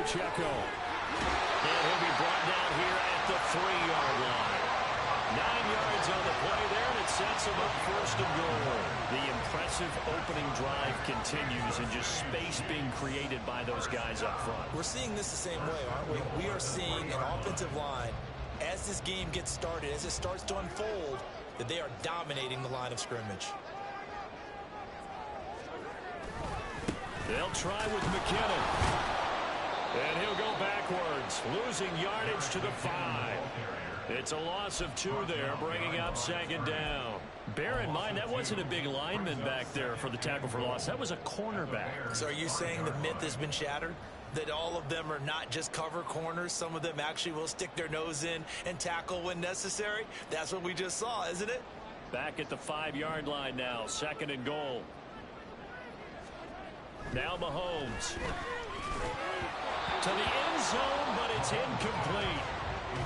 Pacheco. And he'll be brought down here at the 3-yard line. 9 yards on the play there, and it sets him up first and goal. The impressive opening drive continues, and just space being created by those guys up front. We're seeing this the same way, aren't we? We are seeing an offensive line, as this game gets started, as it starts to unfold, that they are dominating the line of scrimmage. They'll try with McKinnon. And he'll go backwards, losing yardage to the 5. It's a loss of 2 there, bringing up second down. Bear in mind, that wasn't a big lineman back there for the tackle for loss. That was a cornerback. So are you saying the myth has been shattered? That all of them are not just cover corners? Some of them actually will stick their nose in and tackle when necessary? That's what we just saw, isn't it? Back at the 5-yard line now, second and goal. Now Mahomes. To the end zone, but it's incomplete.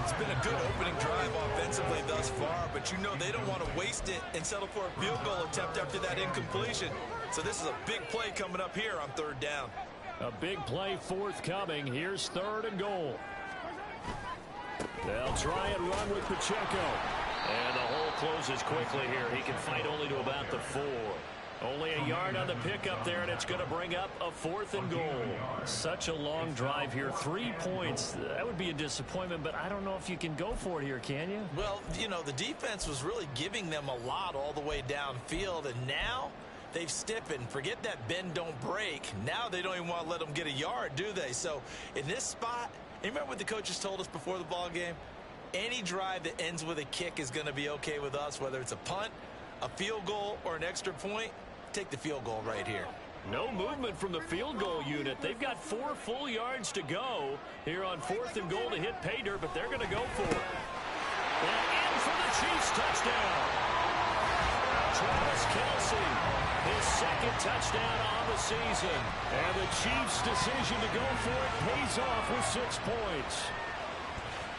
It's been a good opening drive offensively thus far, but you know they don't want to waste it and settle for a field goal attempt after that incompletion. So this is a big play coming up here on 3rd down. A big play forthcoming. Here's 3rd and goal. They'll try and run with Pacheco. And the hole closes quickly here. He can fight only to about the 4. Only a yard on the pickup there, and it's going to bring up a 4th and goal. Such a long drive here. 3 points. That would be a disappointment, but I don't know if you can go for it here, can you? Well, you know, the defense was really giving them a lot all the way downfield, and now they've stiffened. Forget that bend, don't break. Now they don't even want to let them get a yard, do they? So in this spot, you remember what the coaches told us before the ball game? Any drive that ends with a kick is going to be okay with us, whether it's a punt, a field goal, or an extra point. Take the field goal right here. No movement from the field goal unit. They've got 4 full yards to go here on 4th and goal to hit pay dirt, but they're going to go for it. And in for the Chiefs touchdown. Travis Kelce, his 2nd touchdown on the season. And the Chiefs' decision to go for it pays off with 6 points.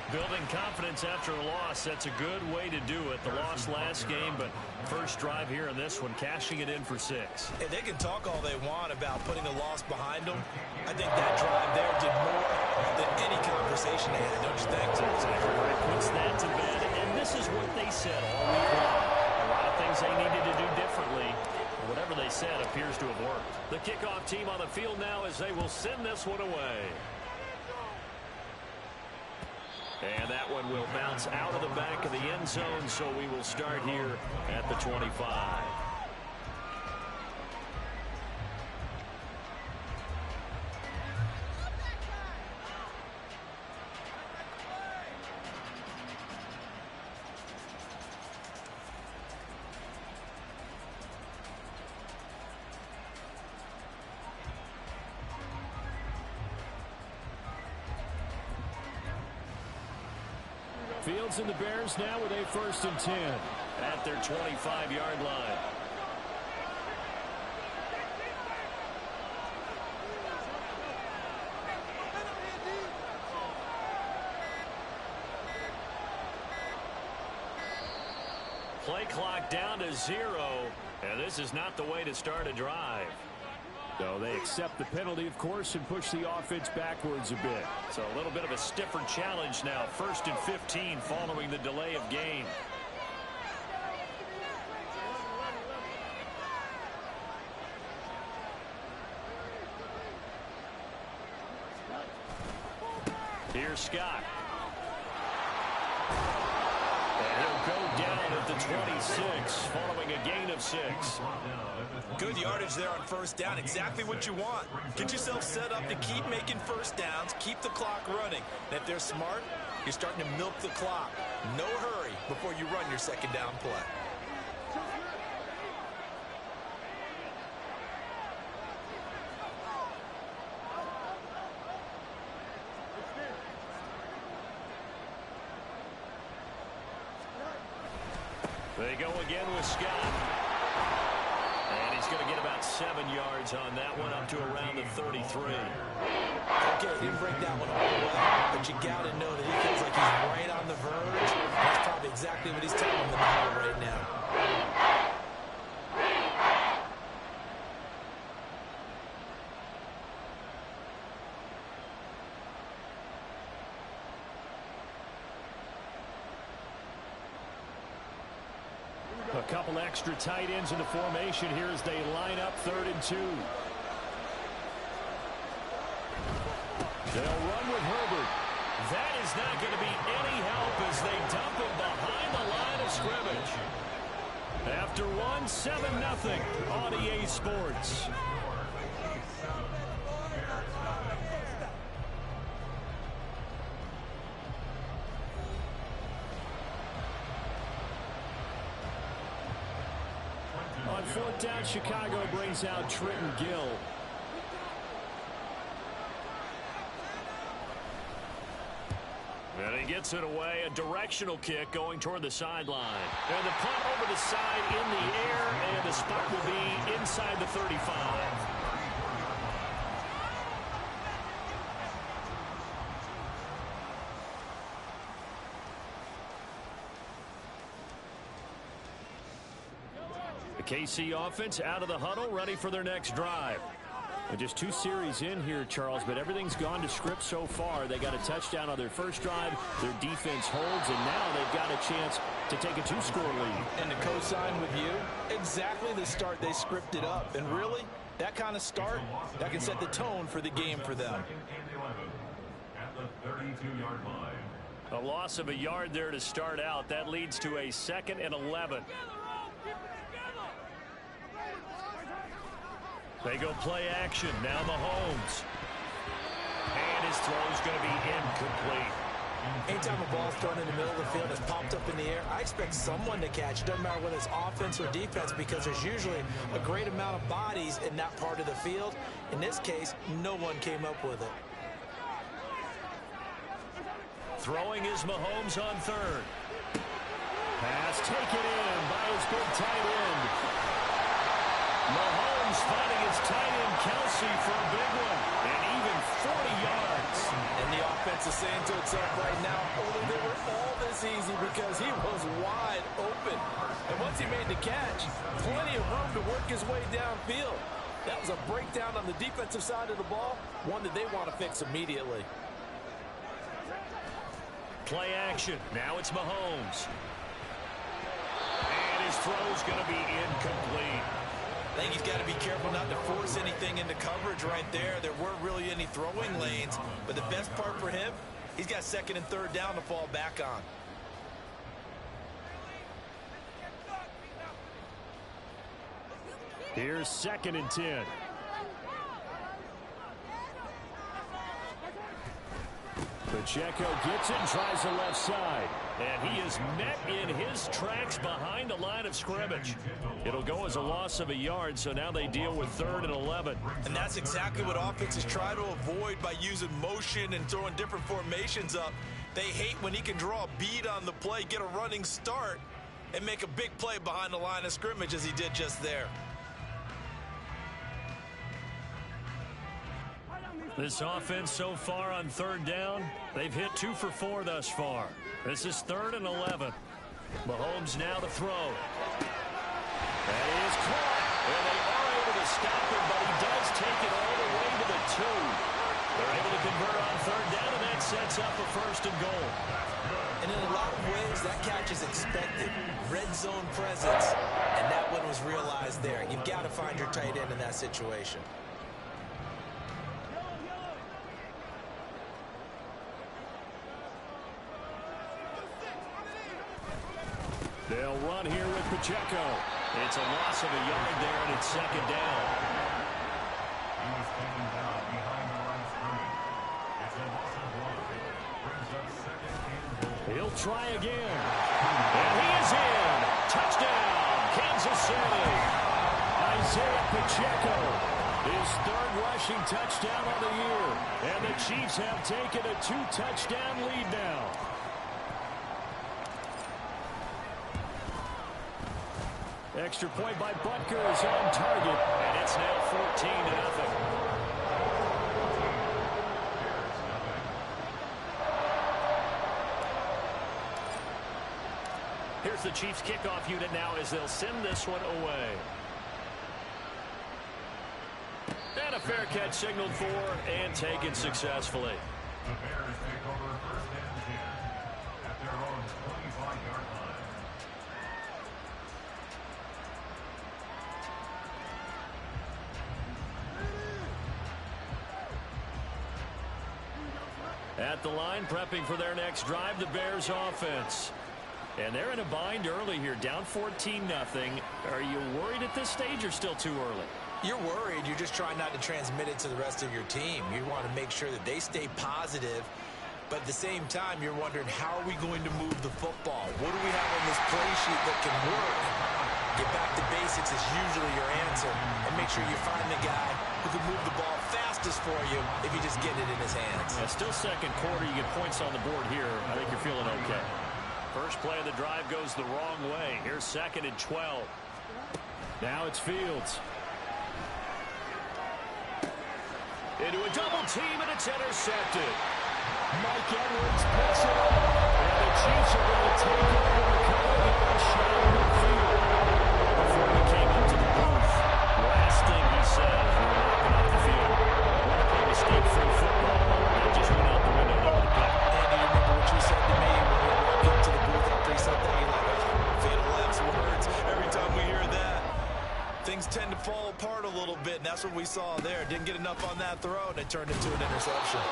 Building confidence after a loss, that's a good way to do it. The loss last game, but first drive here in this one, cashing it in for 6. And they can talk all they want about putting the loss behind them. I think that drive there did more than any conversation they had, don't you think? That's exactly right. Puts that to bed, and this is what they said all week long. A lot of things they needed to do differently. Whatever they said appears to have worked. The kickoff team on the field now as they will send this one away. And that one will bounce out of the back of the end zone, so we will start here at the 25. Fields and the Bears now with a 1st and 10 at their 25-yard line. Play clock down to 0, and this is not the way to start a drive. So they accept the penalty, of course, and push the offense backwards a bit. So a little bit of a stiffer challenge now. 1st and 15 following the delay of game. Here's Scott. And he'll go down at the 26 following a gain of 6. Good yardage there on 1st down. Exactly what you want. Get yourself set up to keep making 1st downs, keep the clock running. And if they're smart, you're starting to milk the clock. No hurry before you run your 2nd down play. They go again with Scott. And he's going to get about 7 yards on that one, up to around the 33. Okay, he didn't break that one all the way, but you got to know that he feels like he's right on the verge. That's probably exactly what he's telling them right now. couple extra tight ends in the formation here as they line up 3rd and 2. They'll run with Herbert. That is not going to be any help as they dump him behind the line of scrimmage. After one, 7-0 on EA Sports. On 4th down, Chicago brings out Trenton Gill. And he gets it away, a directional kick going toward the sideline. And the punt over the side in the air, and the spot will be inside the 35. The KC offense out of the huddle, ready for their next drive. And just 2 series in here, Charles, but everything's gone to script so far. They got a touchdown on their first drive. Their defense holds, and now they've got a chance to take a 2-score lead. And to co-sign with you, exactly the start they scripted up. And really, that kind of start, that can set the tone for the game for them. At the 32-yard line. A loss of a yard there to start out. That leads to a 2nd and 11. They go play action. Now Mahomes. And his throw is going to be incomplete. Anytime a ball's thrown in the middle of the field and it's popped up in the air, I expect someone to catch. It doesn't matter whether it's offense or defense, because there's usually a great amount of bodies in that part of the field. In this case, no one came up with it. Throwing is Mahomes on 3rd. Pass taken in by his big tight end. Mahomes finding his tight end Kelsey for a big one, and even 40 yards. And the offense is saying to itself right now, only they were all this easy because he was wide open. And once he made the catch, plenty of room to work his way downfield. That was a breakdown on the defensive side of the ball, one that they want to fix immediately. Play action. Now it's Mahomes. And his throw's going to be incomplete. I think he's got to be careful not to force anything into coverage right there. There weren't really any throwing lanes, but the best part for him, he's got 2nd and 3rd down to fall back on. Here's 2nd and 10. Pacheco gets it and tries the left side. And he is met in his tracks behind the line of scrimmage. It'll go as a loss of a yard, so now they deal with 3rd and 11. And that's exactly what offenses try to avoid by using motion and throwing different formations up. They hate when he can draw a bead on the play, get a running start, and make a big play behind the line of scrimmage as he did just there. This offense so far on 3rd down, they've hit 2 for 4 thus far. This is 3rd and 11. Mahomes now to throw. That is caught. And they are able to stop him, but he does take it all the way to the 2. They're able to convert on 3rd down, and that sets up a 1st and goal. And in a lot of ways, that catch is expected. Red zone presence, and that one was realized there. You've got to find your tight end in that situation. They'll run here with Pacheco. It's a loss of a yard there, and it's 2nd down. He was taken down behind the line of scrimmage. It's a loss of 1. Brings up 2nd and goal. He'll try again. And he is in. Touchdown, Kansas City. Isaiah Pacheco, his 3rd rushing touchdown of the year. And the Chiefs have taken a 2-touchdown lead now. Extra point by Butker is on target, and it's now 14-0. Here's the Chiefs kickoff unit now as they'll send this one away. And a fair catch signaled for and taken successfully. The Bears take over 1st and 10 at their own 25-yard line. At the line, prepping for their next drive, the Bears offense. And they're in a bind early here, down 14-0. Are you worried at this stage or still too early? You're worried. You're just trying not to transmit it to the rest of your team. You want to make sure that they stay positive. But at the same time, you're wondering, how are we going to move the football? What do we have on this play sheet that can work? Get back to basics is usually your answer. And make sure you find the guy who can move the ball fastest for you if you just get it in his hands. Yeah, still second quarter. You get points on the board here. I think you're feeling okay. First play of the drive goes the wrong way. Here's 2nd and 12. Now it's Fields. Into a double team, and it's intercepted. Mike Edwards picks it up. And the Chiefs are going to take over the cover shot in the field. Before he came up to the booth, last thing he said, we're knocking off the field. Want to play mistake-free football. It just went out the window there with the pick. And do you remember what you said to me when we walked up to the booth after he said that? You're like, fatal last words. Every time we hear that, things tend to fall apart a little bit, and that's what we saw there. Didn't get enough on that throw, and it turned into an interception.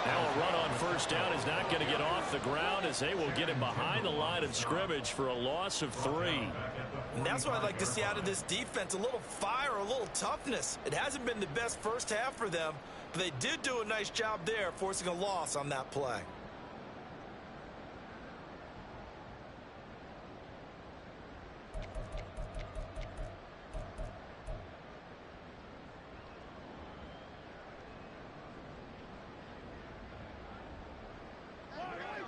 Now a run on first down is not going to get off the ground as they will get it behind the line of scrimmage for a loss of 3. And that's what I'd like to see out of this defense, a little fire, a little toughness. It hasn't been the best first half for them, but they did do a nice job there, forcing a loss on that play.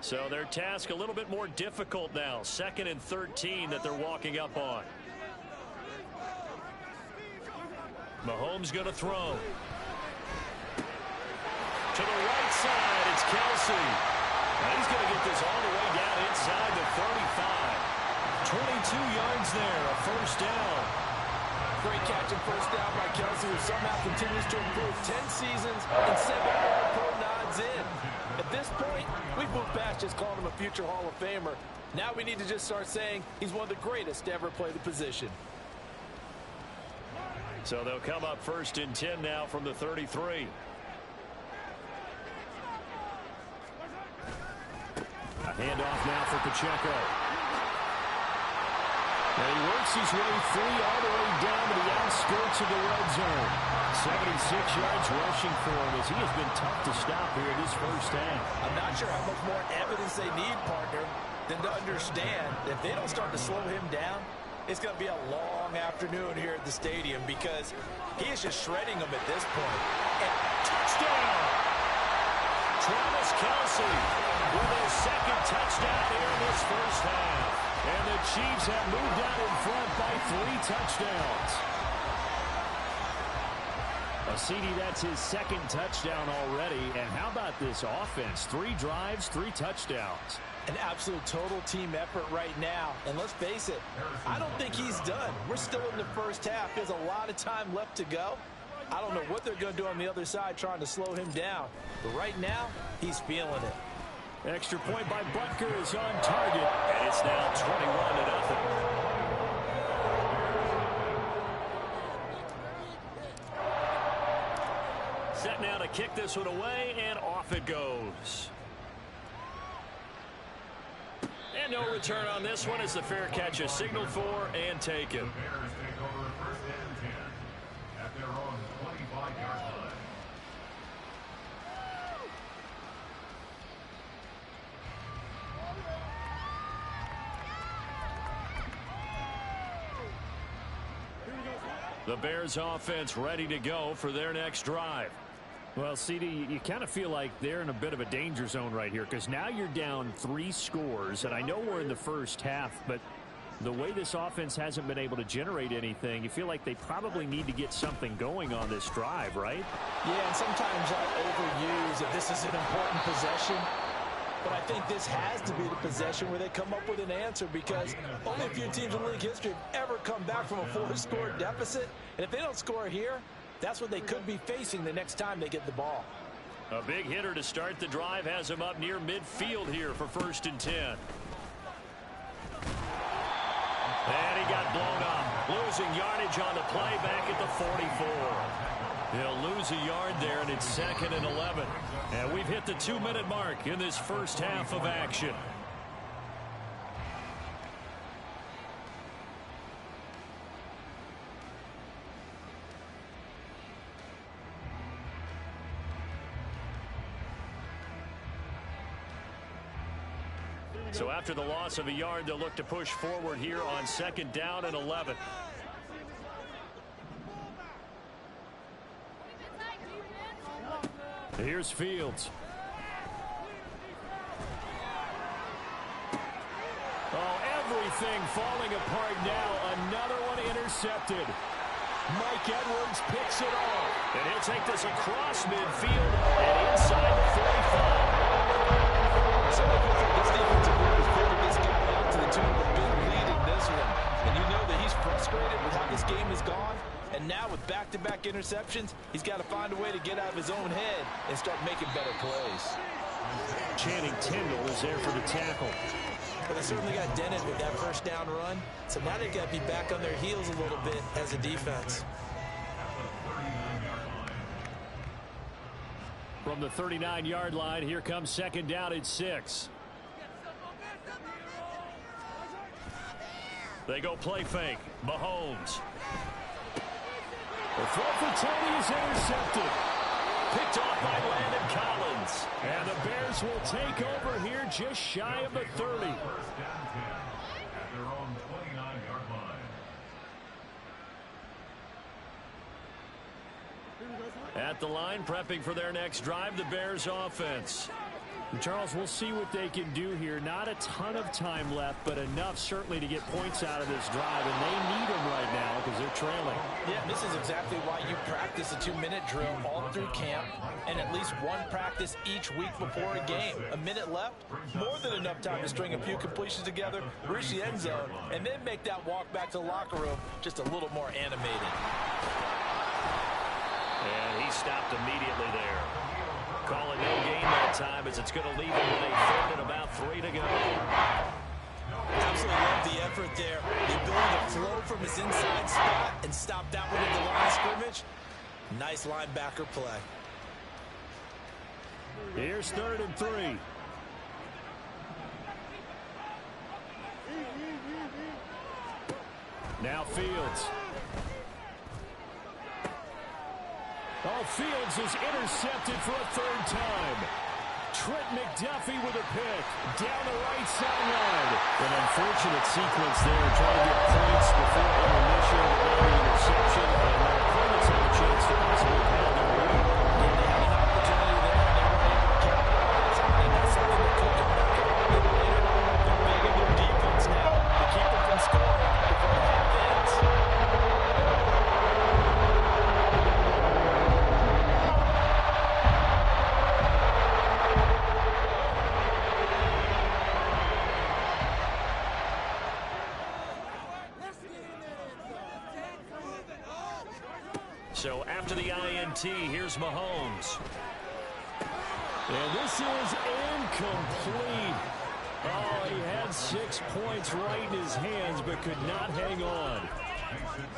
So their task a little bit more difficult now. 2nd and 13 that they're walking up on. Mahomes going to throw. To the right side, it's Kelsey. And he's going to get this all the way down inside the 35. 22 yards there, a first down. Great catch and first down by Kelsey, who somehow continues to improve. 10 seasons and 7 All-Pro nods in. At this point, we've moved past just calling him a future Hall of Famer. Now we need to just start saying he's one of the greatest to ever play the position. So they'll come up 1st and 10 now from the 33. A handoff now for Pacheco. And he works his way free all the way down to the outskirts of the red zone. 76 yards rushing for him as he has been tough to stop here this first half. I'm not sure how much more evidence they need, partner, than to understand that if they don't start to slow him down, it's going to be a long afternoon here at the stadium because he is just shredding them at this point. And touchdown! Travis Kelsey with his 2nd touchdown here in this first half. And the Chiefs have moved out in front by 3 touchdowns. CD, that's his 2nd touchdown already. And how about this offense? 3 drives, 3 touchdowns. An absolute total team effort right now. And let's face it, I don't think he's done. We're still in the first half. There's a lot of time left to go. I don't know what they're going to do on the other side trying to slow him down. But right now, he's feeling it. Extra point by Butker is on target. And it's now 21-0. Set now to kick this one away, and off it goes. And no return on this one as the fair catch is signaled for and taken. The Bears take over 1st and 10 at their own 25-yard line. The Bears offense ready to go for their next drive. Well, CD, you kind of feel like they're in a bit of a danger zone right here because now you're down 3 scores, and I know we're in the first half, but the way this offense hasn't been able to generate anything, you feel like they probably need to get something going on this drive, right? Yeah, and sometimes I overuse that this is an important possession. But I think this has to be the possession where they come up with an answer because only a few teams in league history have ever come back from a 4-score deficit. And if they don't score here, that's what they could be facing the next time they get the ball. A big hitter to start the drive has him up near midfield here for 1st and 10. And he got blown up. Losing yardage on the play back at the 44. He'll lose a yard there, and it's 2nd and 11. And we've hit the 2-minute mark in this first half of action. So after the loss of a yard, they'll look to push forward here on 2nd down and 11. Here's Fields. Oh, everything falling apart now. Another one intercepted. Mike Edwards picks it off. And he'll take this across midfield and inside the 45. So this defensive group is picking this guy out to the tune of a big lead in this one. And you know that he's frustrated with how this game has gone. And now with back-to-back interceptions, he's got to find a way to get out of his own head and start making better plays. Channing Tindall is there for the tackle. But they certainly got dented with that first down run. So now they've got to be back on their heels a little bit as a defense. From the 39-yard line, here comes 2nd down and 6. They go play fake. Mahomes. The throw for Tony is intercepted. Picked off by Landon Collins. And the Bears will take over here just shy of the 30. First down 10 at their own 29-yard line. At the line, prepping for their next drive, the Bears offense. And Charles, we'll see what they can do here. Not a ton of time left, but enough certainly to get points out of this drive, and they need them right now because they're trailing. Yeah, this is exactly why you practice a 2-minute drill all through camp and at least one practice each week before a game. A minute left, more than enough time to string a few completions together, reach the end zone, and then make that walk back to the locker room just a little more animated. And he stopped immediately there. Call it no gain that time as it's going to leave him with a 3rd and about 3 to go. Absolutely love the effort there. The ability to flow from his inside spot and stop that one at the line of scrimmage. Nice linebacker play. Here's 3rd and 3. Now Fields. Oh, Fields is intercepted for a 3rd time. Trent McDuffie with a pick down the right sideline. An unfortunate sequence there, trying to get points before intermission with the interception, and their opponents have a chance to possibly pound their lead. Yeah, they had an opportunity there, and they weren't able to capitalize. And that's something that could come back around a little later. They're begging their defense now to keep them from scoring before the half ends. So after the INT, here's Mahomes. And this is incomplete. Oh, he had 6 points right in his hands, but could not hang on.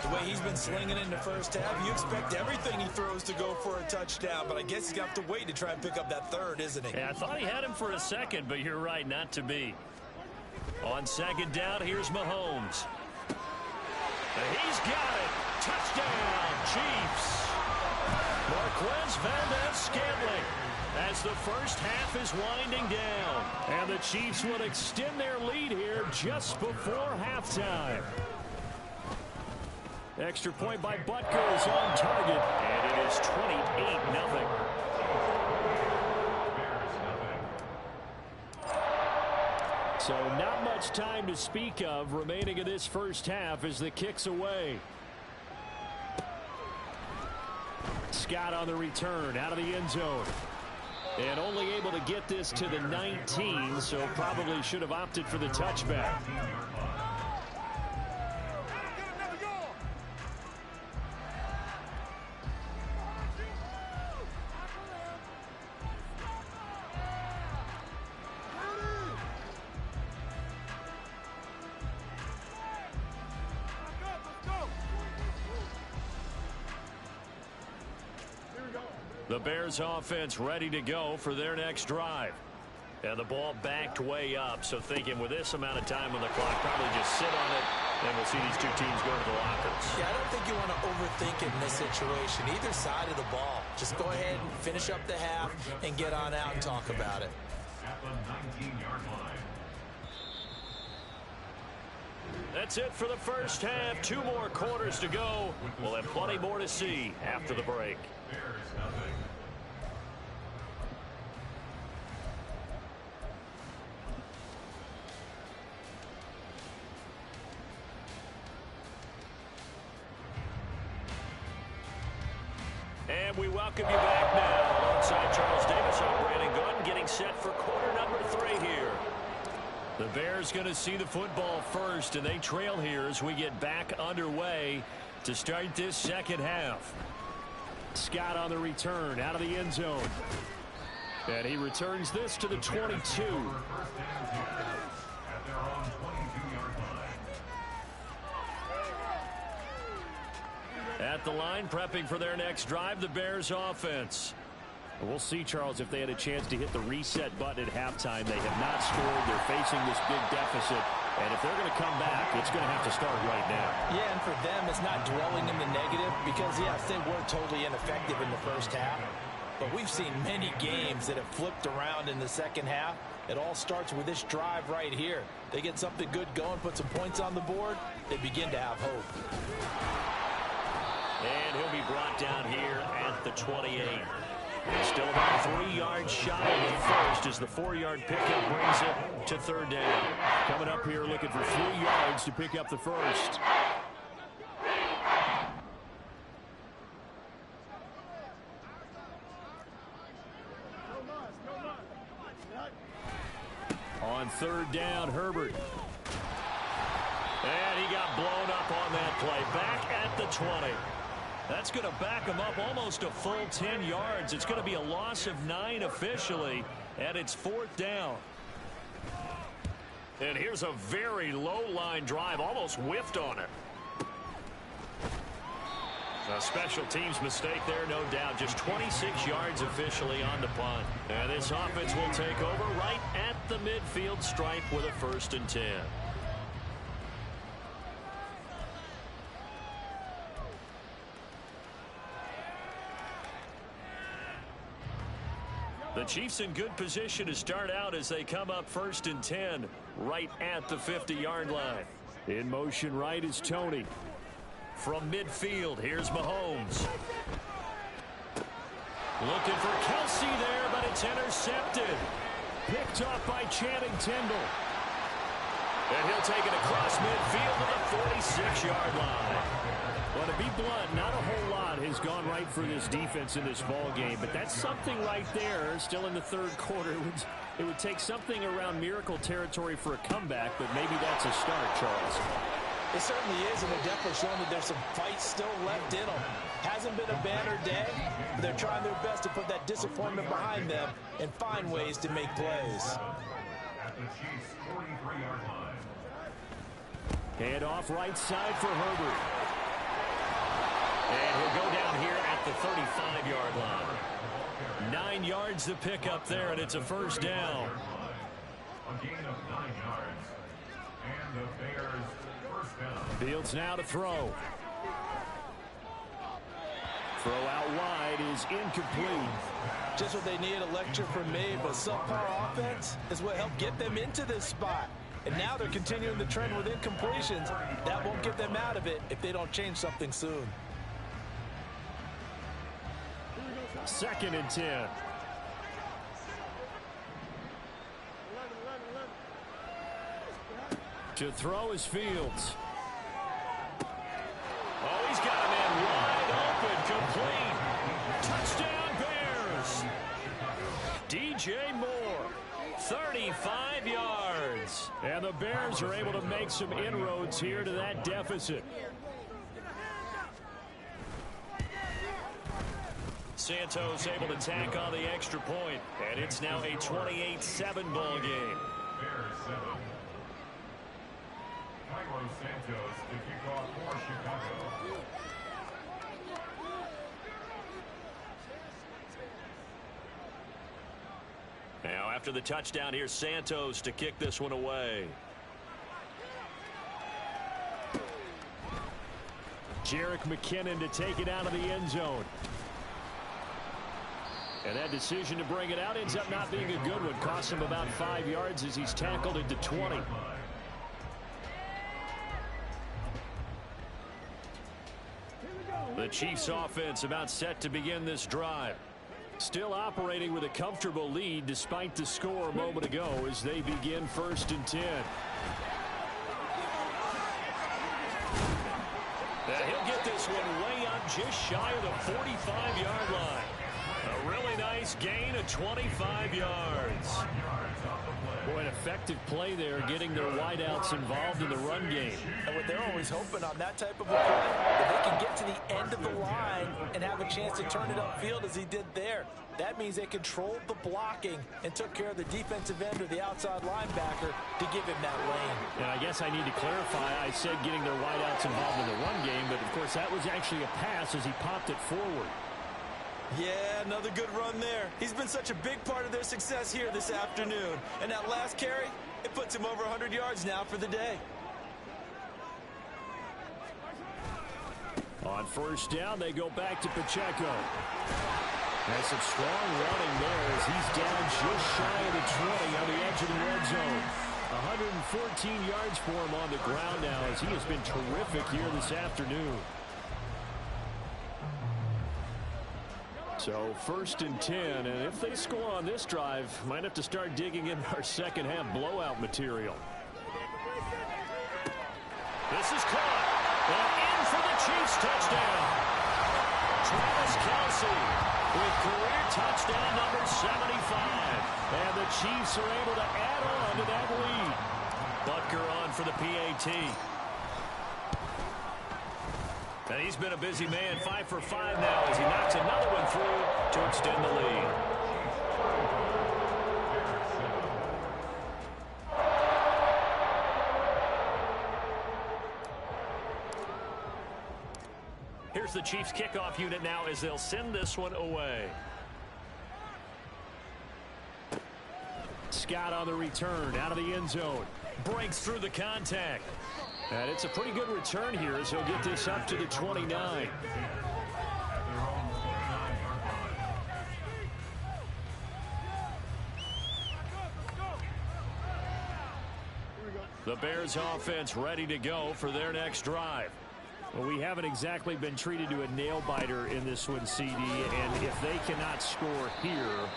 The way he's been slinging in the first half, you expect everything he throws to go for a touchdown, but I guess he's got to wait to try and pick up that 3rd, isn't he? Yeah, I thought he had him for a second, but you're right, not to be. On 2nd down, here's Mahomes. And he's got it. Touchdown, Chiefs. Marquez Valdez-Scantling as the first half is winding down. And the Chiefs will extend their lead here just before halftime. Extra point by Butker is on target, and it is 28-0. So not much time to speak of remaining in this first half as the kick's away. Scott on the return out of the end zone. And only able to get this to the 19, so probably should have opted for the touchback. The Bears offense ready to go for their next drive. And the ball backed way up, so thinking with this amount of time on the clock, probably just sit on it, and we'll see these two teams go to the lockers. Yeah, I don't think you want to overthink it in this situation. Either side of the ball. Just go ahead and finish up the half and get on out and talk about it. At the 19-yard line. That's it for the first half. 2 more quarters to go. We'll have plenty more to see after the break. Bears nothing. And we welcome you back now. Alongside Charles Davis, I'm Brandon Gunn, getting set for quarter number 3 here. The Bears going to see the football first, and they trail here as we get back underway to start this second half. Scott on the return out of the end zone. And he returns this to the 22. First and 10 at their own 22-yard line. At the line, prepping for their next drive, the Bears offense. We'll see, Charles, if they had a chance to hit the reset button at halftime. They have not scored. They're facing this big deficit. And if they're going to come back, it's going to have to start right now. Yeah, and for them, it's not dwelling in the negative because, yes, they were totally ineffective in the first half. But we've seen many games that have flipped around in the second half. It all starts with this drive right here. They get something good going, put some points on the board, they begin to have hope. And he'll be brought down here at the 28. Still about 3 yards shy of the first as the 4-yard pickup brings it to third down. Coming up here looking for 3 yards to pick up the first. On third down, Herbert. And he got blown up on that play. Back at the 20. That's going to back him up almost a full 10 yards. It's going to be a loss of 9 officially, and it's 4th down. And here's a very low-line drive, almost whiffed on it. A special teams mistake there, no doubt. Just 26 yards officially on the punt. And this offense will take over right at the midfield stripe with a 1st and 10. The Chiefs in good position to start out as they come up 1st and 10 right at the 50-yard line. In motion right is Tony. From midfield, here's Mahomes. Looking for Kelsey there, but it's intercepted. Picked up by Channing Tindall. And he'll take it across midfield to the 46-yard line. Well, to be blunt, not a whole lot has gone right for this defense in this ball game, but that's something right there. Still in the third quarter, it would take something around miracle territory for a comeback, but maybe that's a start, Charles. It certainly is, and they're definitely showing that there's some fight still left in them. Hasn't been a banner day, but they're trying their best to put that disappointment behind them and find ways to make plays. At the Chiefs' 43-yard line. Hand off right side for Herbert. And he'll go down here at the 35-yard line. 9 yards to pick up there, and it's a 1st down. A gain of 9 yards. And the Bears 1st down. Fields now to throw. Throw out wide is incomplete. Just what they need, a lecture from me, but subpar offense is what helped get them into this spot. And now they're continuing the trend with incompletions. That won't get them out of it if they don't change something soon. 2nd and 10. To throw is Fields. Oh, he's got a man wide open, complete. Touchdown, Bears. DJ Moore, 35 yards. And the Bears are able to make some inroads here to that deficit. Santos able to tack on the extra point, and it's now a 28-7 ball game. Bears 7. Cairo Santos to kick off for Chicago. Now after the touchdown, here's Santos to kick this one away. Jerick McKinnon to take it out of the end zone. And that decision to bring it out ends up not being a good one. Costs him about 5 yards as he's tackled into 20. The Chiefs offense about set to begin this drive. Still operating with a comfortable lead despite the score a moment ago as they begin 1st and 10. He'll get this one way up just shy of the 45-yard line. A really nice gain of 25 yards. Boy, an effective play there, getting their wideouts involved in the run game. And what they're always hoping on that type of a play, that they can get to the end of the line and have a chance to turn it upfield as he did there. That means they controlled the blocking and took care of the defensive end or the outside linebacker to give him that lane. And I guess I need to clarify, I said getting their wideouts involved in the run game, but of course that was actually a pass as he popped it forward. Yeah, another good run there. He's been such a big part of their success here this afternoon. And that last carry, it puts him over 100 yards now for the day. On 1st down, they go back to Pacheco. That's some strong running there as he's down just shy of the 20 on the edge of the red zone. 114 yards for him on the ground now as he has been terrific here this afternoon. So 1st and 10, and if they score on this drive, might have to start digging in our second half blowout material. This is caught. And in for the Chiefs touchdown. Travis Kelce with career touchdown number 75. And the Chiefs are able to add on to that lead. Butker on for the PAT. And he's been a busy man, 5 for 5 now as he knocks another one through to extend the lead. Here's the Chiefs kickoff unit now as they'll send this one away. Scott on the return, out of the end zone. Breaks through the contact. And it's a pretty good return here as he'll get this up to the 29. The Bears offense ready to go for their next drive. Well, we haven't exactly been treated to a nail-biter in this one, CD, and if they cannot score here,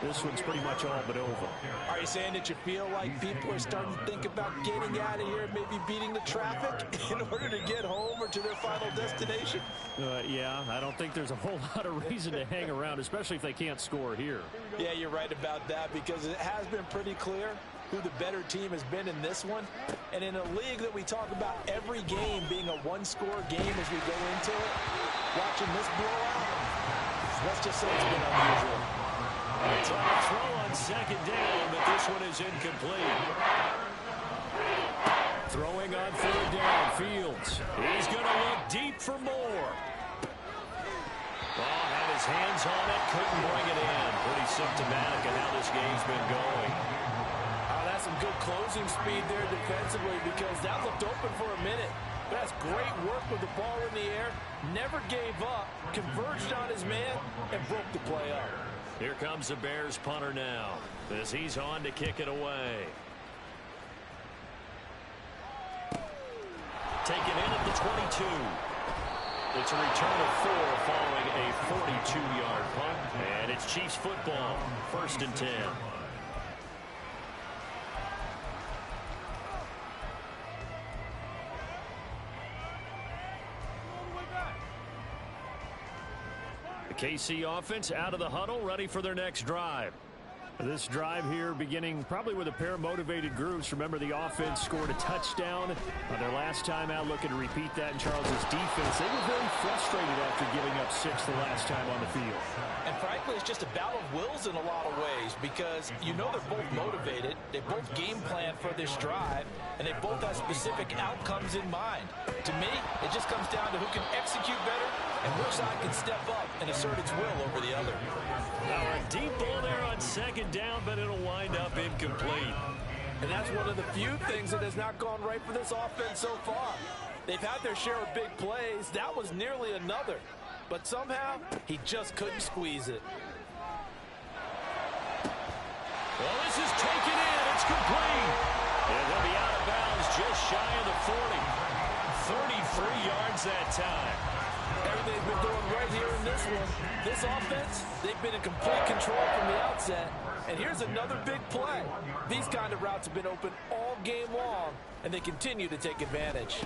this one's pretty much all but over. Are you saying that you feel like people are starting to think about getting out of here, maybe beating the traffic in order to get home or to their final destination? Yeah, I don't think there's a whole lot of reason to hang around, especially if they can't score here. Yeah, you're right about that because it has been pretty clear who the better team has been in this one. And in a league that we talk about every game being a one-score game as we go into it, watching this blowout, let's just say it's been unusual. It's on a throw on 2nd down, but this one is incomplete. Throwing on 3rd down, Fields. He's going to look deep for more. Ball had his hands on it, couldn't bring it in. Pretty symptomatic of how this game's been going. That's some good closing speed there defensively because that looked open for a minute. That's great work with the ball in the air. Never gave up, converged on his man, and broke the play up. Here comes the Bears punter now as he's on to kick it away. Taken in at the 22. It's a return of 4 following a 42-yard punt. And it's Chiefs football, 1st and 10. KC offense out of the huddle, ready for their next drive. This drive here beginning probably with a pair of motivated groups. Remember, the offense scored a touchdown on their last time out, looking to repeat that in Charles's defense. They were very frustrated after giving up 6 the last time on the field. And frankly, it's just a battle of wills in a lot of ways because you know they're both motivated. They both game plan for this drive, and they both have specific outcomes in mind. To me, it just comes down to who can execute better and which side can step up and assert its will over the other. Now a deep ball there on second down, but it'll wind up incomplete. And that's one of the few things that has not gone right for this offense so far. They've had their share of big plays. That was nearly another. But somehow, he just couldn't squeeze it. Well, this is taken in. It's complete. And he'll be out of bounds just shy of the 40. 33 yards that time. Everything's been going right here in this one. This offense, they've been in complete control from the outset. And here's another big play. These kind of routes have been open all game long, and they continue to take advantage.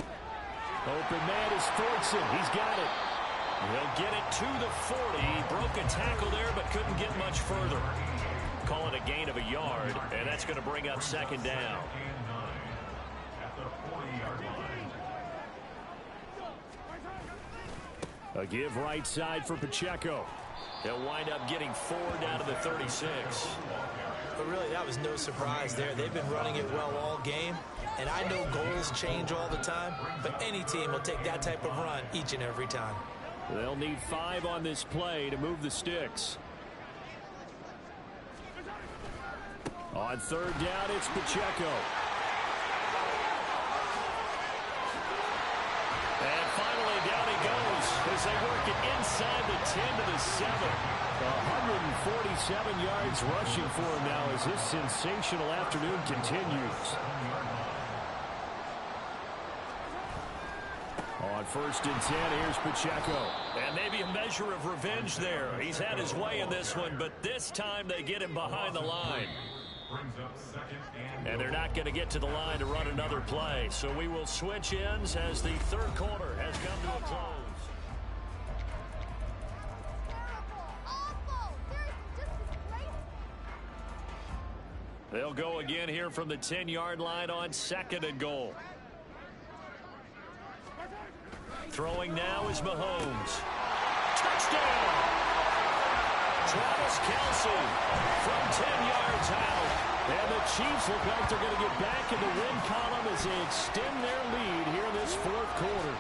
Open man is Thorson. He's got it. He'll get it to the 40. He broke a tackle there, but couldn't get much further. Call it a gain of a yard, and that's going to bring up second down. A give right side for Pacheco. He'll wind up getting 4 down to the 36. But really, that was no surprise there. They've been running it well all game. And I know goals change all the time, but any team will take that type of run each and every time. They'll need 5 on this play to move the sticks. On third down, it's Pacheco. And finally, down he goes as they work it inside the 10 to the 7. 147 yards rushing for him now as this sensational afternoon continues. On first and 10, here's Pacheco. And maybe a measure of revenge there. He's had his way in this one, but this time they get him behind the line. And they're not going to get to the line to run another play. So we will switch ends as the third quarter has come to a close. They'll go again here from the 10-yard line on second and goal. Throwing now is Mahomes. Touchdown! Travis Kelce from 10 yards out. And the Chiefs look like they're going to get back in the win column as they extend their lead here in this fourth quarter.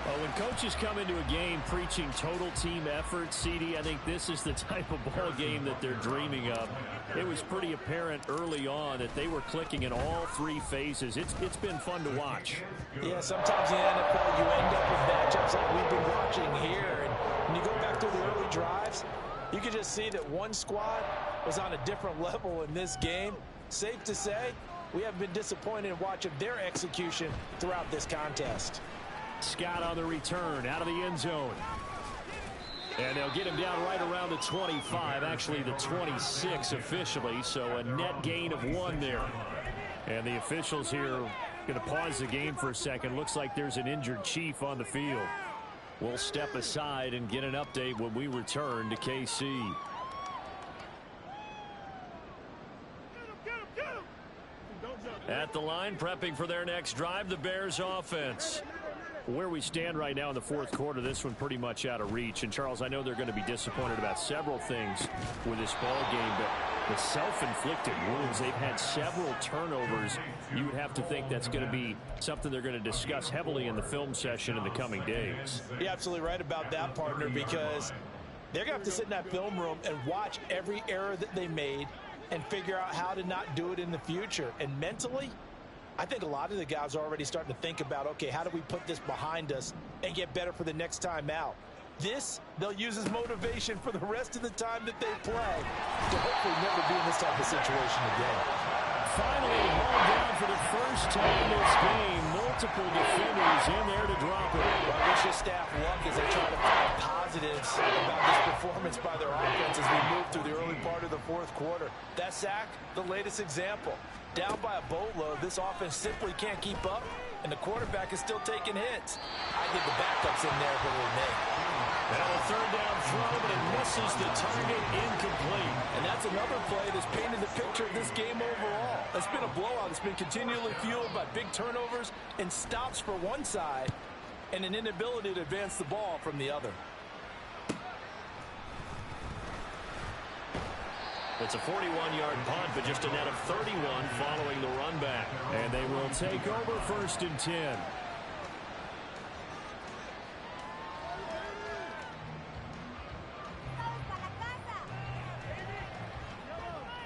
Well, when coaches come into a game preaching total team effort, CD, I think this is the type of ball game that they're dreaming of. It was pretty apparent early on that they were clicking in all 3 phases. It's been fun to watch. Yeah, sometimes in the NFL you end up with matchups like we've been watching here. And when you go back through the early drives, you can just see that one squad was on a different level in this game. Safe to say, we have been disappointed in watching their execution throughout this contest. Scott on the return out of the end zone. And they'll get him down right around the 25, actually the 26 officially, so a net gain of 1 there. And the officials here are going to pause the game for a second. Looks like there's an injured Chief on the field. We'll step aside and get an update when we return to KC. At the line, prepping for their next drive, the Bears offense. Where we stand right now in the fourth quarter, this one pretty much out of reach. And, Charles, I know they're going to be disappointed about several things with this ball game, but the self-inflicted wounds, they've had several turnovers. You would have to think that's going to be something they're going to discuss heavily in the film session in the coming days. You're absolutely right about that, partner, because they're going to have to sit in that film room and watch every error that they made and figure out how to not do it in the future. And mentally, I think a lot of the guys are already starting to think about, okay, how do we put this behind us and get better for the next time out? This, they'll use as motivation for the rest of the time that they play to hopefully never be in this type of situation again. Finally, hauled down for the first time this game. Multiple defenders in there to drop it. Well, I wish your staff luck as they try to find positives about this performance by their offense as we move through the early part of the fourth quarter. That sack, the latest example. Down by a boatload, this offense simply can't keep up, and the quarterback is still taking hits. I think the backup's in there, but it'll make. Now a third down throw, but it misses the target, incomplete. And that's another play that's painted the picture of this game overall. It's been a blowout. It's been continually fueled by big turnovers and stops for one side and an inability to advance the ball from the other. It's a 41-yard punt, but just a net of 31 following the run back. And they will take over first and 10.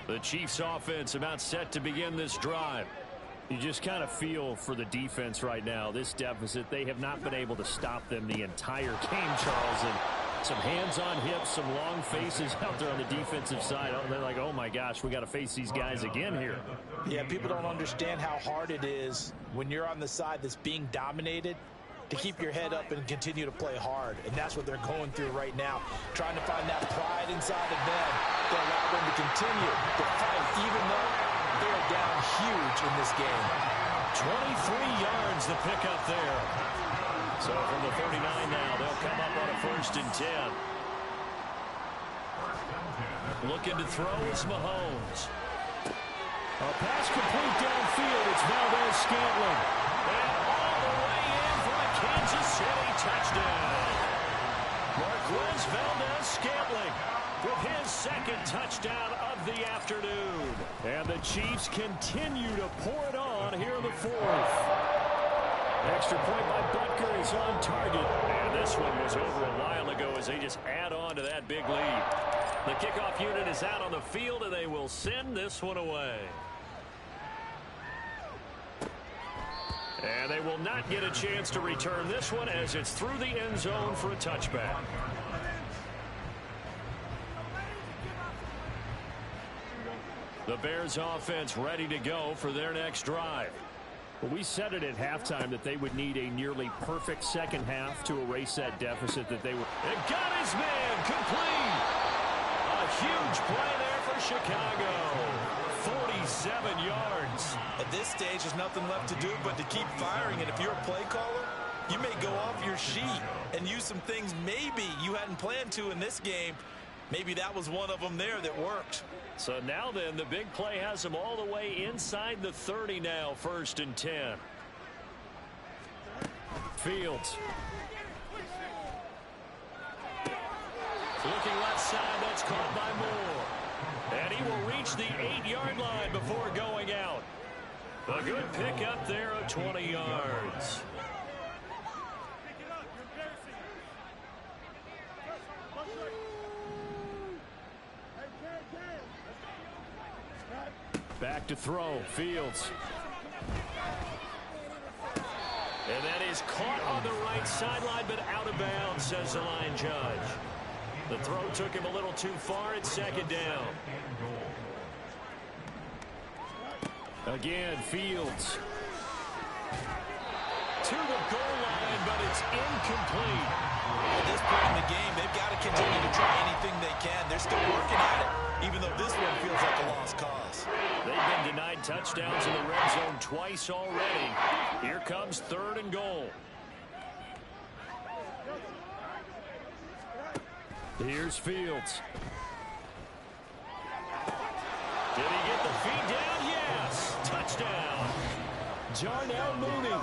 The Chiefs offense about set to begin this drive. You just kind of feel for the defense right now. This deficit, they have not been able to stop them the entire game, Charles. And some hands on hips, some long faces out there on the defensive side. They're like, oh my gosh, we got to face these guys again here. Yeah, people don't understand how hard it is when you're on the side that's being dominated to keep your head up and continue to play hard. And that's what they're going through right now, trying to find that pride inside of them to allow them to continue to fight, even though they're down huge in this game. 23 yards the pickup there. So from the 39 now, they'll come up on a 1st and 10. Looking to throw is Mahomes. A pass complete downfield. It's Valdez-Scantling. And all the way in for a Kansas City touchdown. Marquez Valdez-Scantling with his 2nd touchdown of the afternoon. And the Chiefs continue to pour it on here in the 4th. Extra point by Butker is on target. And this one was over a while ago as they just add on to that big lead. The kickoff unit is out on the field, and they will send this one away. And they will not get a chance to return this one as it's through the end zone for a touchback. The Bears offense ready to go for their next drive. Well, we said it at halftime that they would need a nearly perfect second half to erase that deficit that they were. And got his man complete. A huge play there for Chicago. 47 yards. At this stage, there's nothing left to do but to keep firing. And if you're a play caller, you may go off your sheet and use some things maybe you hadn't planned to in this game. Maybe that was one of them there that worked. So now then, the big play has them all the way inside the 30 now, 1st and 10. Fields. Looking left side, that's caught by Moore. And he will reach the 8-yard line before going out. A good pickup there of 20 yards. Back to throw. Fields. And that is caught on the right sideline, but out of bounds, says the line judge. The throw took him a little too far. It's 2nd down. Again, Fields. To the goal line, but it's incomplete. At this point in the game, they've got to continue to try anything they can. They're still working at it, even though this one feels like a lost cause. They've been denied touchdowns in the red zone twice already. Here comes 3rd and goal. Here's Fields. Did he get the feed down? Yes. Touchdown. Darnell Mooney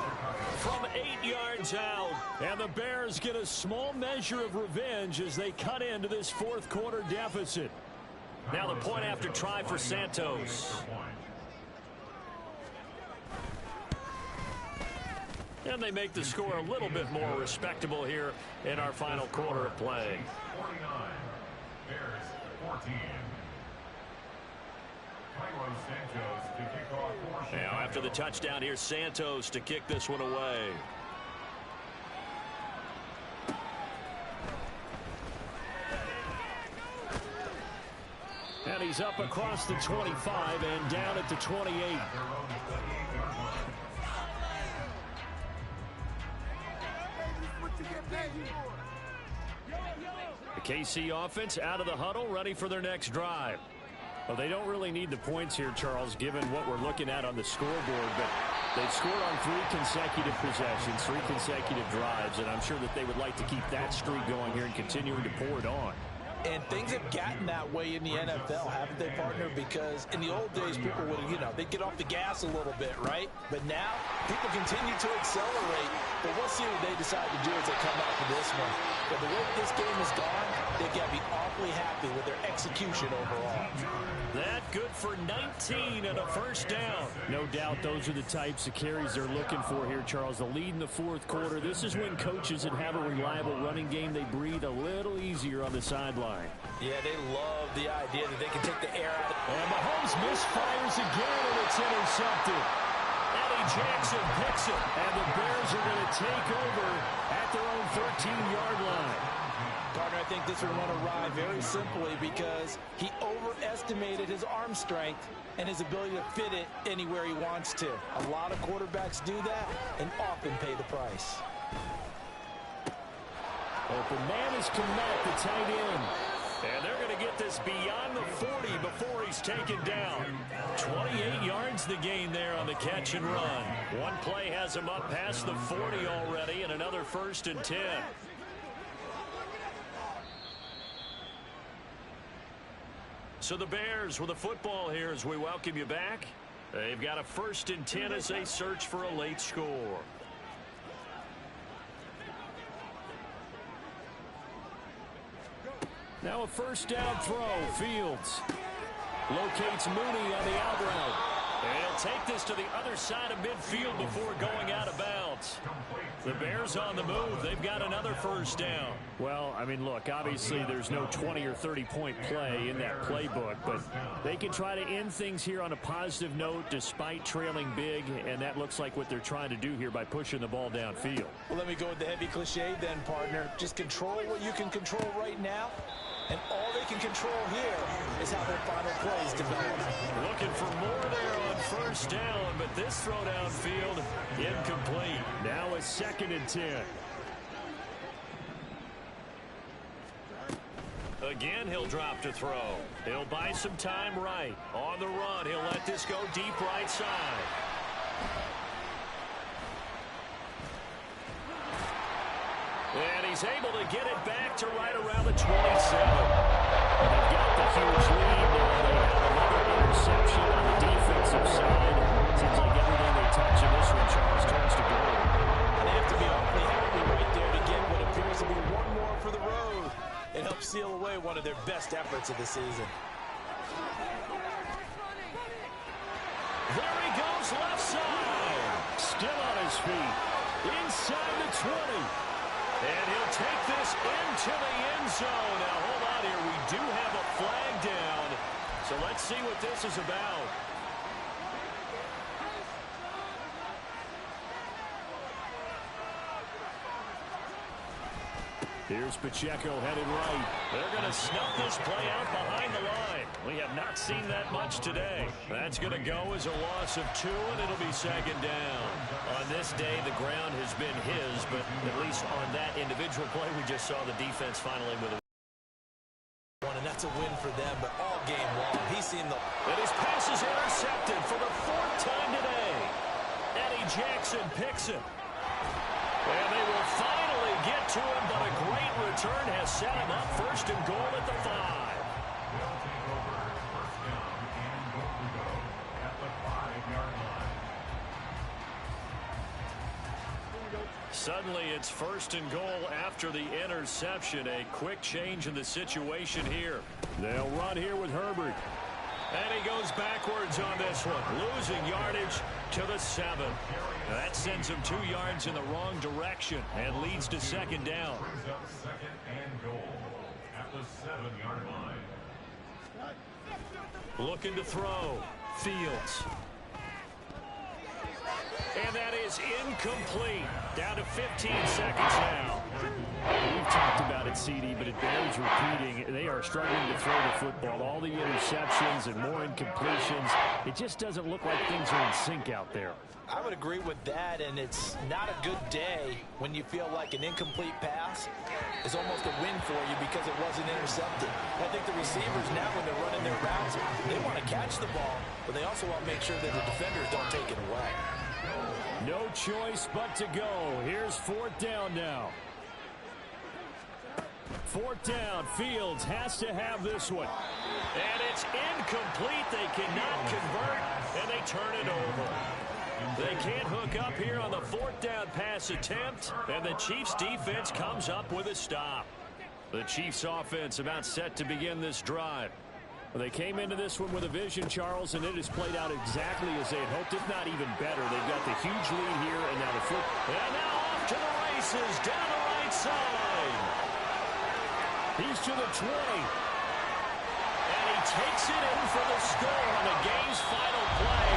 From 8 yards out. And the Bears get a small measure of revenge as they cut into this 4th quarter deficit. Now the point after try for Santos. And they make the score a little bit more respectable here in our final quarter of play. 49, Bears 14. Santos to kick off for Chicago. Now after the touchdown, here's Santos to kick this one away. And he's up across the 25 and down at the 28. The KC offense out of the huddle, ready for their next drive. Well, they don't really need the points here, Charles, given what we're looking at on the scoreboard, but they've scored on 3 consecutive possessions, 3 consecutive drives, and I'm sure that they would like to keep that streak going here and continuing to pour it on. And things have gotten that way in the NFL, haven't they, partner? Because in the old days, people would, they'd get off the gas a little bit, right? But now, people continue to accelerate. But we'll see what they decide to do as they come out for this one. But the way this game has gone, they've got to be awfully happy with their execution overall. That good for 19 and a first down. No doubt those are the types of carries they're looking for here, Charles. The lead in the fourth quarter. This is when coaches that have a reliable running game, they breathe a little easier on the sideline. Yeah, they love the idea that they can take the air out. And Mahomes misfires again, and it's intercepted. Eddie Jackson picks it, and the Bears are going to take over at their own 13-yard line. Gardner, I think this one went awry very simply because he overestimated his arm strength and his ability to fit it anywhere he wants to. A lot of quarterbacks do that and often pay the price. Open man is Komet, the tight end. And they're going to get this beyond the 40 before he's taken down. 28 yards the gain there on the catch and run. One play has him up past the 40 already, and another 1st and 10. So the Bears with the football here as we welcome you back. They've got a 1st and 10 as they search for a late score. Now a 1st down throw. Fields locates Mooney on the out route. And he'll take this to the other side of midfield before going out of bounds. The Bears on the move. They've got another 1st down. Well, I mean, look, obviously there's no 20 or 30-point play in that playbook, but they can try to end things here on a positive note despite trailing big, and that looks like what they're trying to do here by pushing the ball downfield. Well, let me go with the heavy cliche then, partner. Just control what you can control right now. And all they can control here is how their final plays develop. Looking for more there on 1st down, but this throw downfield incomplete. Now a 2nd and 10. Again, he'll drop to throw. He'll buy some time right. On the run, he'll let this go deep right side. And he's able to get it back to right around the 27. They've got the huge lead now. They have another interception on the defensive side. Seems like everything they touch in this one, Charles, turns to gold. And they have to be awfully happy right there to get what appears to be one more for the road. It helps seal away one of their best efforts of the season. There he goes, left side. Still on his feet. Inside the 20. And he'll take this into the end zone. Now, hold on here. We do have a flag down. So let's see what this is about. Here's Pacheco headed right. They're going to snuff this play out behind the line. We have not seen that much today. That's going to go as a loss of 2, and it'll be 2nd down. On this day, the ground has been his, but at least on that individual play, we just saw the defense finally with a one, and that's a win for them, but all game long, he's seen the... And his pass is intercepted for the 4th time today. Eddie Jackson picks it. And they will finally get to him, but a great return has set him up 1st and goal at the 5. They'll take over 1st down and goal to go at the 5-yard line. Suddenly it's 1st and goal after the interception. A quick change in the situation here. They'll run here with Herbert. And he goes backwards on this one, losing yardage to the 7. That sends him 2 yards in the wrong direction and leads to 2nd down. Brings up 2nd and goal at the 7-yard line. Looking to throw. Fields. And that is incomplete. Down to 15 seconds now. We've talked about it, CD, but it bears repeating. They are struggling to throw the football. All the interceptions and more incompletions. It just doesn't look like things are in sync out there. I would agree with that, and it's not a good day when you feel like an incomplete pass is almost a win for you because it wasn't intercepted. I think the receivers now, when they're running their routes, they want to catch the ball, but they also want to make sure that the defenders don't take it away. No choice but to go. Here's 4th down now. 4th down. Fields has to have this one. And it's incomplete. They cannot convert, and they turn it over. They can't hook up here on the fourth down pass attempt, and the Chiefs defense comes up with a stop. The Chiefs offense about set to begin this drive. Well, they came into this one with a vision, Charles, and it has played out exactly as they had hoped, if not even better. They've got the huge lead here, and now the foot. And now off to the races down the right side. He's to the 20. And he takes it in for the score on the game's final play.